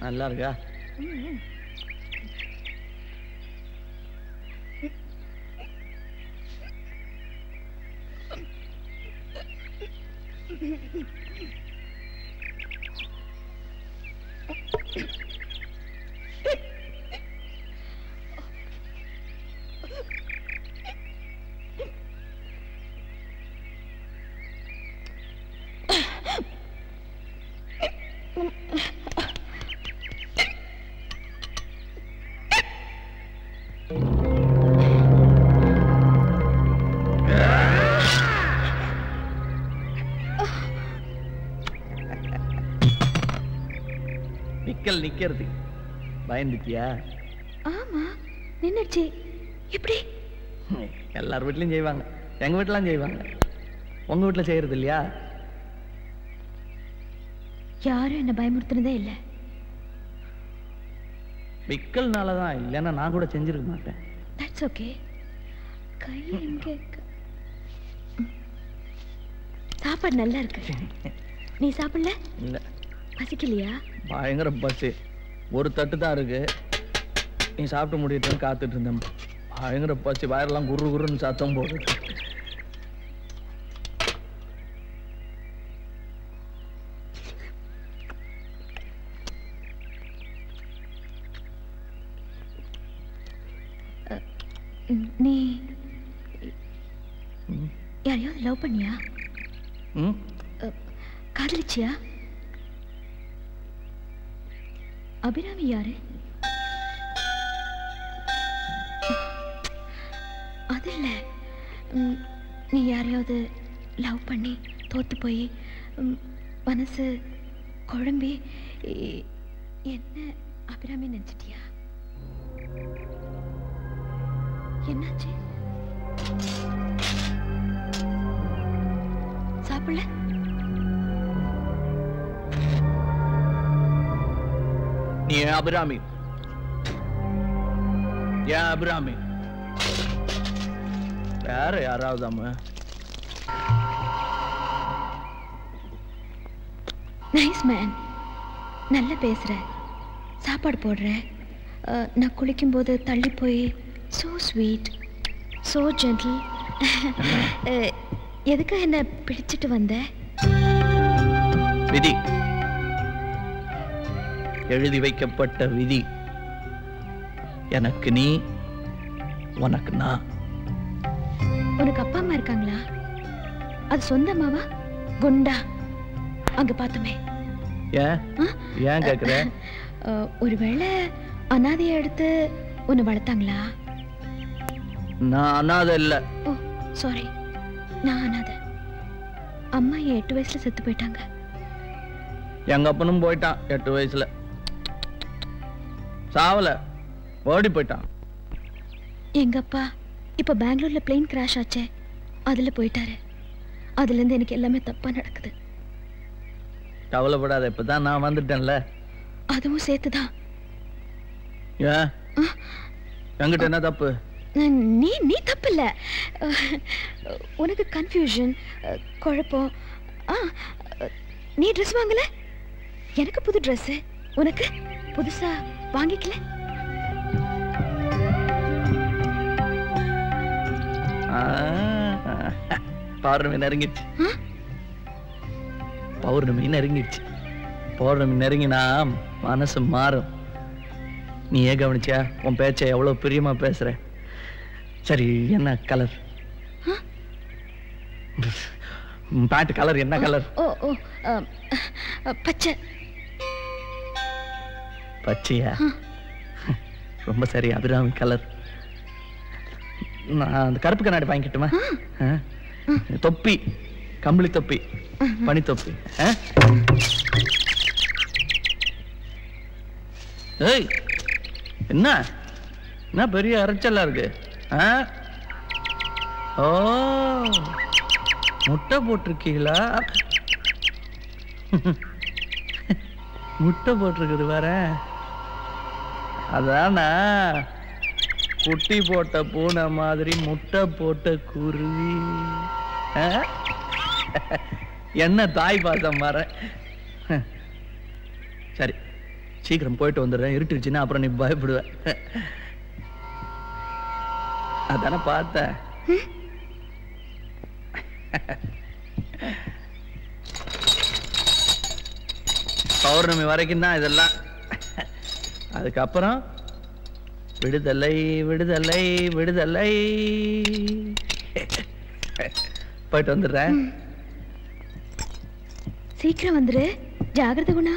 நல்லா இருக்கா? விக்கல் நிக்கிறது பயந்துட்டியா? ஆமா நின்னுச்சு. எப்படி? எல்லார் வீட்லயும் செய்வாங்க, எங்க வீட்டுலாம் செய்வாங்க. உங்க வீட்டுல செய்யறது இல்லையா? யாரும் என்ன பயமுறுத்துனதே இல்ல. விக்கல்னாலதான், இல்லைன்னா நான் கூட செஞ்சிருக்க மாட்டேன். That's okay. கை எங்க? சாப்பாடு நல்லா இருக்கு. நீ சாப்பிடல? இல்ல. பசிக்கலையா? பயங்கர பசி. ஒரு தட்டு தான் இருக்கு. நீ சாப்பிட்டு முடியட்டுன்னு காத்துட்டு இருந்தேன். பயங்கர பசி, வயரெல்லாம் குரு குருன்னு சத்தம் போடுது. நீ யாரையாவது லவ் பண்ணியா? காதலிச்சியா? அபிராமி யாரு? அது இல்ல, நீ யாரையாவது லவ் பண்ணி தோத்து போய் மனசு குழம்பி என்ன அபிராமி நினைச்சிட்டியா? என்னாச்சு? சாப்பிடல? நீ அபிராமி, ஏன் அபிராமி? வேற யாராவது அம்மா? நைஸ் மேன், நல்லா பேசுற, சாப்பாடு போடுற. நான் குளிக்கும் போது தள்ளி போய் so sweet, so gentle. எதுக்கு என்ன பிடிச்சிட்டு வந்த? விதி, எழுதி வைக்கப்பட்ட விதி. எனக்கு நீ, உனக்கு நான். உனக்கு அப்பா அம்மா இருக்காங்களா? அது சொந்தமாவா? குண்டா அங்க பார்த்தோமே. ஏன் கேக்குற? ஒருவேளை அனாதையை எடுத்து உன்னை வளர்த்தாங்களா? நான் அனாதை இல்ல. ஓ சாரி, நான் அனாதை. அம்மா 8 வயசுல செத்து போயிட்டாங்க. எங்க அப்பனும் போயிட்டான் 8 வயசுல. சாவல, ஓடி போயிட்டான். எங்க அப்பா இப்ப பெங்களூர்ல பிளேன் கிராஷ் ஆச்சே, அதுல போயிட்டாரு. அதுல இருந்து எனக்கு எல்லாமே தப்பா நடக்குது. கவலைப்படாத, இப்பதான் நான் வந்துட்டேன்ல. அதுவும் சேர்த்துதான். ஏன் என்கிட்ட என்ன தப்பு? நீ தப்பு இல்ல. உனக்கு கன்ஃபியூஷன், குழப்பம். நீ ட்ரெஸ் வாங்கல, எனக்கு புது ட்ரெஸ். உனக்கு புதுசா வாங்கிக்கல. பௌர்ணமி நெருங்கிடுச்சு. பௌர்ணமி நெருங்கிடுச்சு. பௌர்ணமி நெருங்கினா மனசு மாறும். நீ ஏன் கவனிச்சியா? உன் பேச்ச எவ்வளவு பிரியமா பேசுற. சரி, என்ன கலர்? பேண்ட் கலர் என்ன கலர்? ஓ ஓ பச்சை. பச்சையா? ரொம்ப சரி, அபிராமி கலர். நான் அந்த கருப்பு கண்ணாடி வாங்கிட்டுமா? தொப்பி, கம்பளி தொப்பி, பனி தொப்பி. ஏய், என்ன என்ன பெரிய அரைச்சலா இருக்கு? ஓ, முட்டை போட்டிருக்கீங்களா? முட்டை போட்டிருக்குது வேற. அதானா குட்டி போட்ட பூனை மாதிரி முட்டை போட்ட குருவி. என்ன தாய் பாசம் மாற. சரி சீக்கிரம் போயிட்டு வந்துடுறேன். இருட்டுச்சுன்னா அப்புறம் நீ பயப்படுவ. அதானே பார்த்தேன். பௌர்ணமி வரைக்கும் தான் இதெல்லாம். அதுக்கப்புறம் விடுதலை விடுதலை விடுதலை. போயிட்டு வந்துடுறேன். சீக்கிரம் வந்துரு. ஜாகிரதை குணா.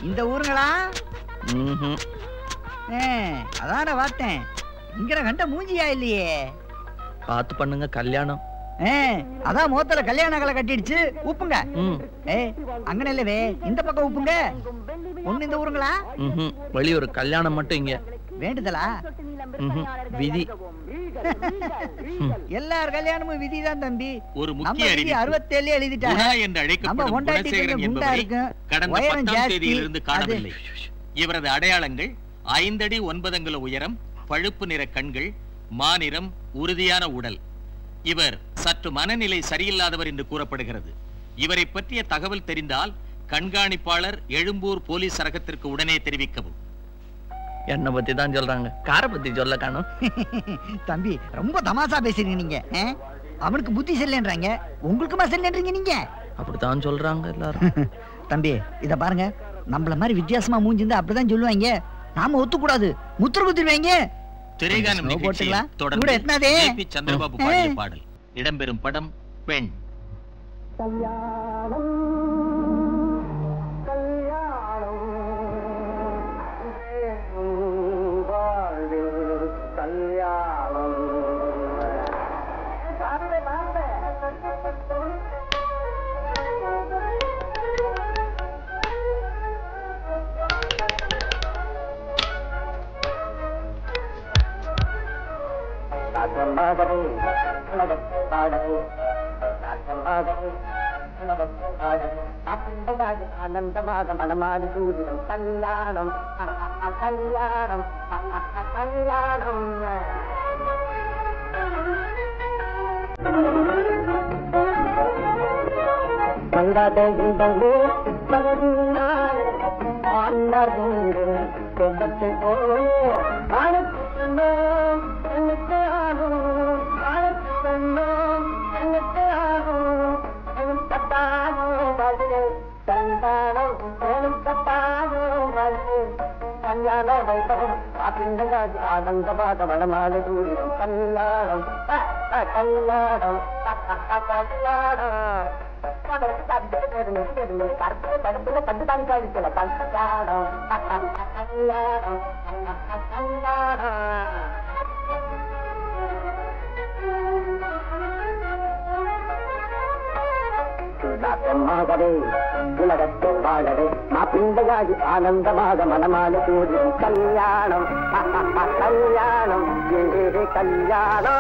இந்த ஊருங்களா? அதான பார்த்தேன். இங்கட கண்ட மூஞ்சியா இல்லையே. பார்த்து பண்ணுங்க கல்யாணம். அதான் மோத்தல கல்யாண கலை கட்டிடுச்சு. ஊப்புங்க. அங்கன இல்லவே இந்த பக்கம் ஊப்புங்க. ஒண்ணு இந்த ஊருங்களா? வெளியூர் கல்யாணம் மட்டும் இங்க. வேண்டுதலா? விதி. எல்லார் கல்யாணமும் விதிதான் தம்பி. ஒரு முக்கிய அறிவிப்பு. 67 எழுதிட்டாங்க. என்று அழைக்கப்படும் குணசேகரன் என்பவரை கடந்த 10ஆம் தேதியிலிருந்து காணவில்லை. இவரது அடையாளங்கள் 5 அடி 9 அங்குல உயரம், பழுப்பு நிற கண்கள், மாநிறம், உறுதியான உடல். இவர் சற்று மனநிலை சரியில்லாதவர் என்று கூறப்படுகிறது. இவரை பற்றிய தகவல் தெரிந்தால் கண்காணிப்பாளர் எழும்பூர் போலீஸ் சரகத்திற்கு உடனே தெரிவிக்கவும். என்ன பத்தி தான் சொல்றாங்க, காரை பத்தி சொல்ல காணும். தம்பி ரொம்ப தமாசா பேசுறீங்க நீங்க. அவனுக்கு புத்தி செல்லன்றாங்க, உங்களுக்குமா செல்லன்றீங்க நீங்க? அப்படித்தான் சொல்றாங்க எல்லாரும். தம்பி இத பாருங்க, நம்மள மாதிரி வித்தியாசமா மூஞ்சிருந்தா அப்படிதான் சொல்லுவாங்க. நாம ஒத்துக்கூடாது, முத்திர குத்திடுவாங்க. திரைகானம் நிகழ்ச்சியில் தொடர்ந்து ஜே.பி. சந்திரபாபு பாடிய பாடல். இடம்பெறும் படம் பெண். ஆனந்தமாக மனமாடி சூரியம் கல்யாணம் கல்யாணம் கல்யாணம். ஆனந்தமாக மனமாடி சூரியம் கல்யாணம் கல்யாணம் கல்யாணம். உலகத்தை வாழவே மாப்பிள்ளையாகி ஆனந்தமாக மனமான சூரியன் கல்யாணம் கல்யாணம் கல்யாணம்.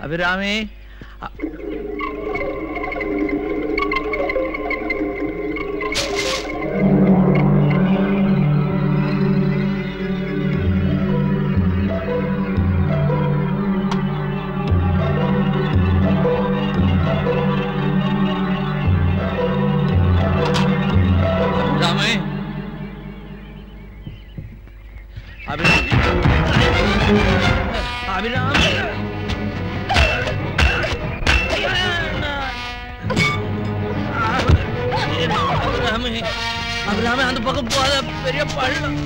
அபிராமி, அபிராமி அபிராமி அந்த பக்கம் போத பெரிய பள்ளம்.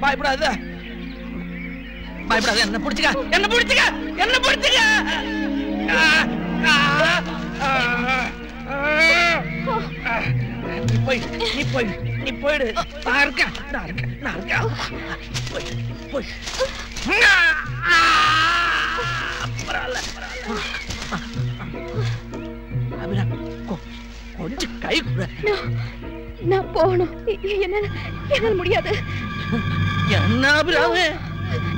பயப்படாத பயப்படாத, என்ன பிடிச்சுக்க என்ன பிடிச்சுக்க என்ன பிடிச்சுக்க. நீ போயிடு. நான் இருக்கேன். போய் பரவாயில்ல. கொஞ்சம் கை கூட. நான் போகணும். என்னால முடியாது. என்ன அபிராமி?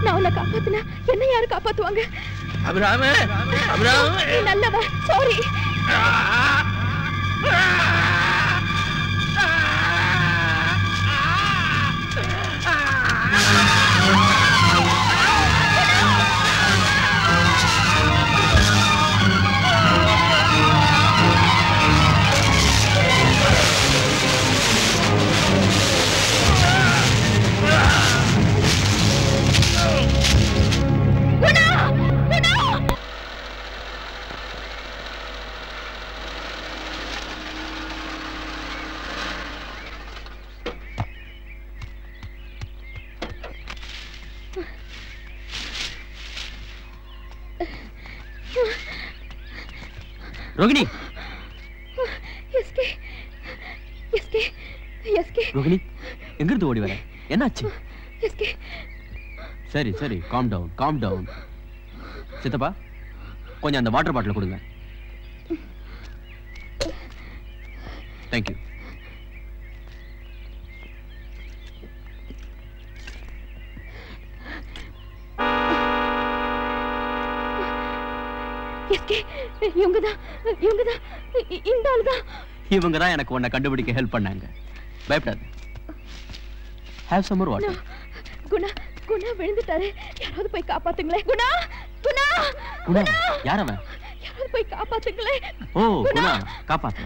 நான் உன்னை காப்பாத்தினா என்ன யாரு காப்பாத்துவாங்க? அபிராமி அபிராமி நல்லவா. சாரி. ரோகிணி ரோகிணி எங்க இருந்து ஓடி வர? என்னாச்சு? சரி சரி, காம் டவுன். சித்தப்பா கொஞ்சம் அந்த வாட்டர் பாட்டில் கொடுங்க. தேங்க்யூ. இவங்க தான் எனக்கு உன்னை கண்டுபிடிக்க ஹெல்ப் பண்ணாங்க. பயப்படாது. Have some more water. Guna விழுந்துட்டாரு. யாராவது போய் காப்பாத்துங்களே. குணா யார் அவன்? யாராவது போய் காப்பாத்துங்களே. ஓ குணா, காப்பாத்து.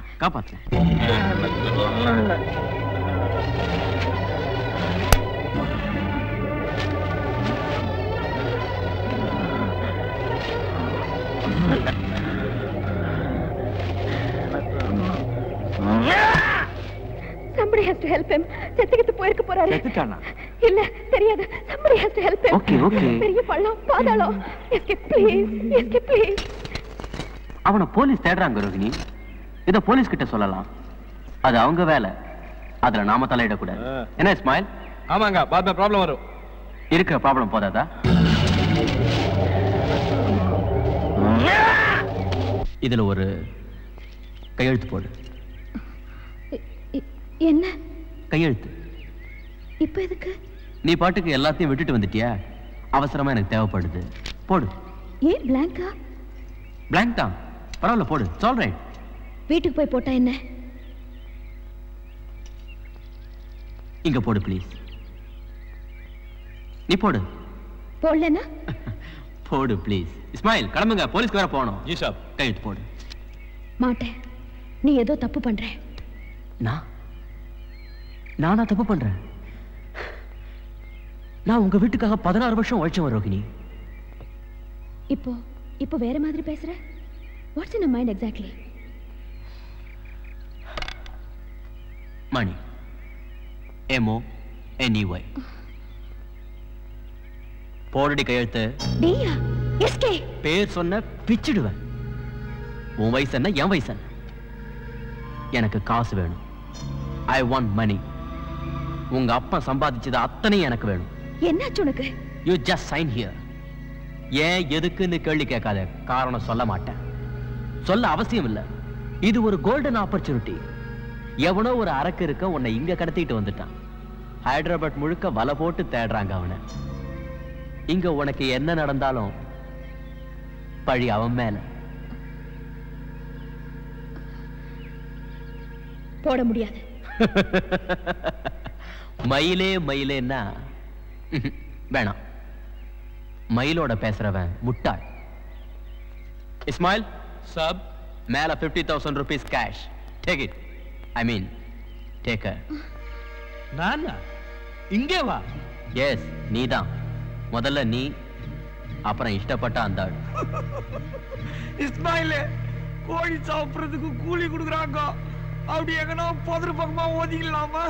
Somebody has to help him. செத்துக்கிட்டு போயிருக்க போறாரு. செத்துட்டானா? இல்ல தெரியாது. Somebody has to help him. Okay. பெரிய பள்ளம், பாதாளம். Escape please. அவனை போலீஸ் தேடுறாங்க ரோகிணி. இத போலீஸ் கிட்ட சொல்லலாம். அது அவங்க வேலை. அதுல நாம தலையிடக்கூடாது. என்ன இஸ்மாயில்? ஆமாங்க, பாத் மே ப்ராப்ளம் வரும். இருக்கிற ப்ராப்ளம் போதாதா? இதுல ஒரு கையெழுத்து போடு. என்ன கையெழுத்து? இப்ப எதுக்கு? நீ பாட்டுக்கு எல்லாத்தையும் விட்டுட்டு வந்துட்டியா? அவசரமா எனக்கு தேவைப்படுது. போடு. ஏன் பிளாங்கா? பிளாங்க் தான். பரவாயில்ல போடு. It's all right. வீட்டுக்கு போய் போட்டா என்ன? இங்க போடு ப்ளீஸ். நீ போடு. போடலனா? போடு ப்ளீஸ். இஸ்மாயில் கிளம்புங்க, போலீஸ்க்கு வேற போகணும். ஜி சாப். கையெழுத்து போடு. மாட்டேன். நீ ஏதோ தப்பு பண்ற. நானா தப்பு பண்றேன்? நான் உங்க வீட்டுக்காக 16 வருஷம் உழைச்சேன் ரோகிணி. இப்போ வேற மாதிரி பேசுற. What's in your mind exactly? Money. MONEY. போடுடி கையெழுத்து. டியா எஸ்கே. பேர் சொன்ன பிச்சிடுவேன். உன் வயசு என்ன, என் வயசு என்ன? எனக்கு காசு வேணும். I want money. உங்க அப்பா சம்பாதிச்சது அத்தனை எனக்கு வேணும். என்னாச்சு உனக்கு? You just sign here. ஏன் எதுக்குன்னு கேள்வி கேட்காத. காரணம் சொல்ல மாட்டேன். சொல்ல அவசியம் இல்ல. இது ஒரு கோல்டன் ஆப்பர்ச்சுனிட்டி. எவனோ ஒரு அரக்கு இருக்க உன்னை இங்க கடத்திட்டு வந்துட்டான். ஹைதராபாத் முழுக்க வலை போட்டு தேடுறாங்க அவனை. இங்க உனக்கு என்ன நடந்தாலும் பழி அவன் மேல. போட முடியாது. மயிலே மயிலேன்னா வேணாம். மயிலோட பேசுறவன் முட்டாள். இஸ்மாயில் சாப், மேல 50,000 rupees cash. Take it. I mean, take her. நானா? இங்கே வா. Yes, நீதான். முதல்ல நீ, அப்புறம் இஷ்டப்பட்ட அந்த ஆள். இஸ்மாயிலே, கோழி சாப்பிடுறதுக்கு கூலி கொடுக்குறாங்க. அப்படி எங்கன்னா பொதுரு பக்கமா ஓதிக்கலாமா?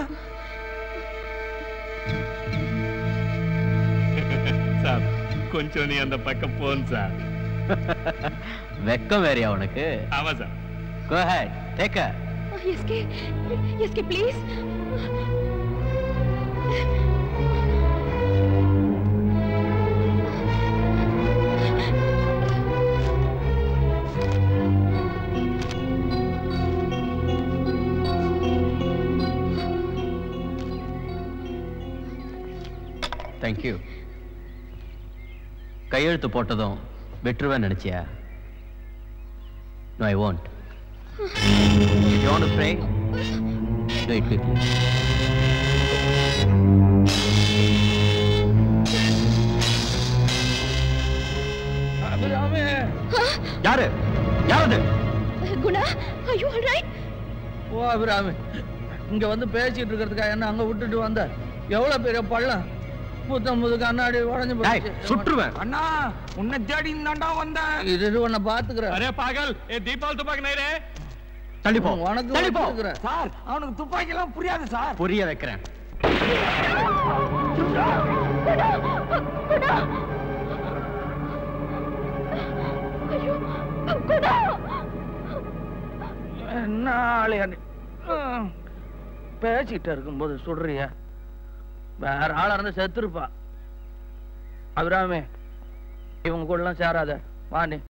சாப், கொஞ்சம் நீ அந்த பக்கம் போன் சார். வெக்கம் வேறியா உனக்கு? ஆமா sir. Go ahead, take her. SK please. Thank you. கையெழுத்து போட்டதும் வெற்றுவேன் நினைச்சியா? No, I won't. If you want to pray, do it quickly. யாரு? யாரது? Guna, are you all right? ஓ அபிராமி, இங்க வந்து பேசிட்டு இருக்கிறதுக்காக என்ன அங்க விட்டுட்டு வந்த? எவ்வளவு பெரிய பள்ளம், புது கண்ணாடி உடஞ்சு போச்சு. சுற்றுவேன். அண்ணா, உன்னை தேடி தாண்டா வந்தேன். இது உன்னை பாத்துக்கிறேன். அரே பாகல், ஏ தீபாவளி துப்பாக்கி நைரே. தள்ளிப்போ. உனக்கு தள்ளிப்போ. சார், அவனுக்கு துப்பாக்கி எல்லாம் புரியாது சார். புரிய வைக்கிறேன். என்ன ஆளையா நீ? பேசிட்டு இருக்கும்போது சுடுறியா? வேற ஆளா இருந்தா செத்துருப்பா. அபிராமி, இவங்க கூட எல்லாம் சேராத. வா நீ.